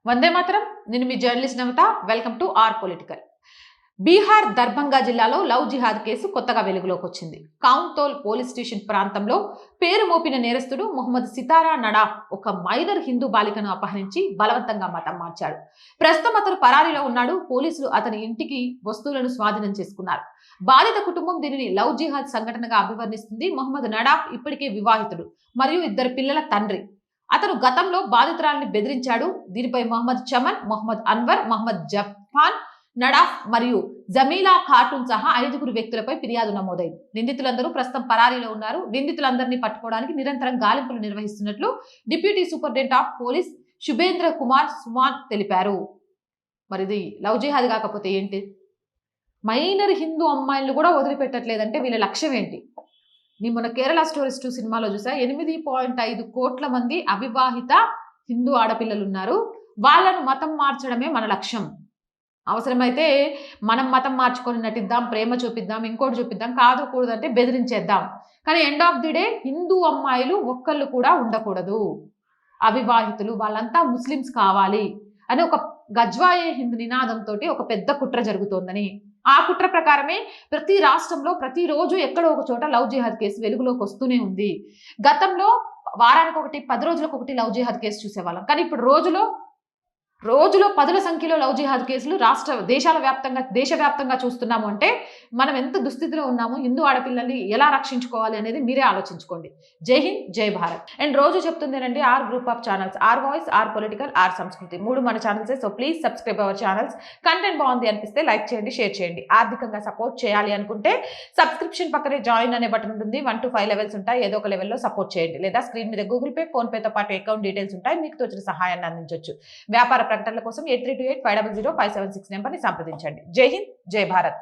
వందే మాతరం. నేను మీ journalist Navata. Welcome to our political. Bihar Darbhanga జిల్లాలో లవ్ జిహాద్ కేసు కొత్తగా వెలుగులోకి వచ్చింది. కౌంతోల్ పోలీస్ స్టేషన్ ప్రాంతంలో పేరు మోపిన నేరస్తుడు మొహమ్మద్ సితారా నడాఫ్ ఒక మైనర్ హిందూ బాలికను అపహరించి బలవంతంగా మతం మార్చాడు. ప్రస్తుతం అతను పరారీలో ఉన్నాడు. పోలీసులు అతని ఇంటికి వస్తువులను స్వాధీనం చేసుకున్నారు. బాధిత కుటుంబం దీనిని లవ్ జిహాద్ సంఘటనగా అభివర్ణిస్తుంది. మొహమ్మద్ నడాఫ్ ఇప్పటికే వివాహితుడు మరియు 2 పిల్లల తండ్రి. అతను గతంలో బాధితురాలిని బెదిరించాడు. దీనిపై మొహమ్మద్ చమన్, మొహమ్మద్ అన్వర్, మొహమ్మద్ జఫాన్ నడాఫ్ మరియు జమీలా ఖాటూన్ సహా 5 వ్యక్తులపై ఫిర్యాదు నమోదైంది. నిందితులందరూ ప్రస్తుతం పరారీలో ఉన్నారు. నిందితులందరినీ పట్టుకోవడానికి నిరంతరం గాలింపులు నిర్వహిస్తున్నట్లు deputy superintendent of police Shubhendra Kumar Suman తెలిపారు. మరిది లవ్ జిహాద్ కాకపోతే ఏంటి? మైనర్ హిందూ అమ్మాయిలను కూడా వదిలిపెట్టట్లేదంటే వీళ్ళ లక్ష్యం ఏంటి? నేను మన కేరళ స్టోరీస్ 2 సినిమాలో చూసా. 8.5 కోట్ల మంది అవివాహిత హిందూ ఆడపిల్లలు ఉన్నారు. వాళ్ళను మతం మార్చడమే మన లక్ష్యం. అవసరమైతే మనం మతం మార్చుకొని నటిద్దాం, ప్రేమ చూపిద్దాం, ఇంకోటి చూపిద్దాం, కాదు కూడదంటే బెదిరించేద్దాం. కానీ end of the day Hindu అమ్మాయిలు ఒక్కళ్ళు కూడా ఉండకూడదు. అవివాహితులు వాళ్ళంతా ముస్లిమ్స్ కావాలి అని ఒక గజ్వాయే హిందూ నినాదంతో ఒక పెద్ద కుట్ర జరుగుతోందని, ఆ కుట్ర ప్రకారమే ప్రతి రాష్ట్రంలో ప్రతిరోజు ఎక్కడో ఒక చోట లవ్ జిహాద్ కేసు వెలుగులోకి వస్తూనే ఉంది. గతంలో వారానికి ఒకటి, 10 రోజులకు ఒకటి లవ్ జిహాద్ కేసు చూసేవాళ్ళం. కానీ ఇప్పుడు రోజులో పదుల సంఖ్యలో లవ్ జిహాద్ కేసులు దేశవ్యాప్తంగా చూస్తున్నాము. అంటే మనం ఎంత దుస్థితిలో ఉన్నాము, హిందూ ఆడపిల్లల్ని ఎలా రక్షించుకోవాలి అనేది మీరే ఆలోచించుకోండి. జై హింద్, జై భారత్. అండ్ రోజు చెప్తుందేనండి, our group of channels, our voice, our political, our Sanskriti, 3 మన ఛానల్సే. So please subscribe our channels. Content బాగుంది అనిపిస్తే లైక్ చేయండి, షేర్ చేయండి. ఆర్థికంగా సపోర్ట్ చేయాలి అనుకుంటే సబ్స్క్రిప్షన్ పక్కనే జాయిన్ అనే బటన్ ఉంటుంది. 1 to 5 లెవెల్స్ ఉంటాయి. ఏదో ఒక లెవెల్లో సపోర్ట్ చేయండి. లేదా స్క్రీన్ మీద గూగుల్ పే, ఫోన్ పేతో పాటు అకౌంట్ డీటెయిల్స్ ఉంటాయి. మీకు తోచిన సహాయాన్ని అందించవచ్చు. వ్యాపార ప్రకటనల కోసం 8328 500 576 నెంబర్ని సంప్రదించండి. జై హింద్, జై భారత్.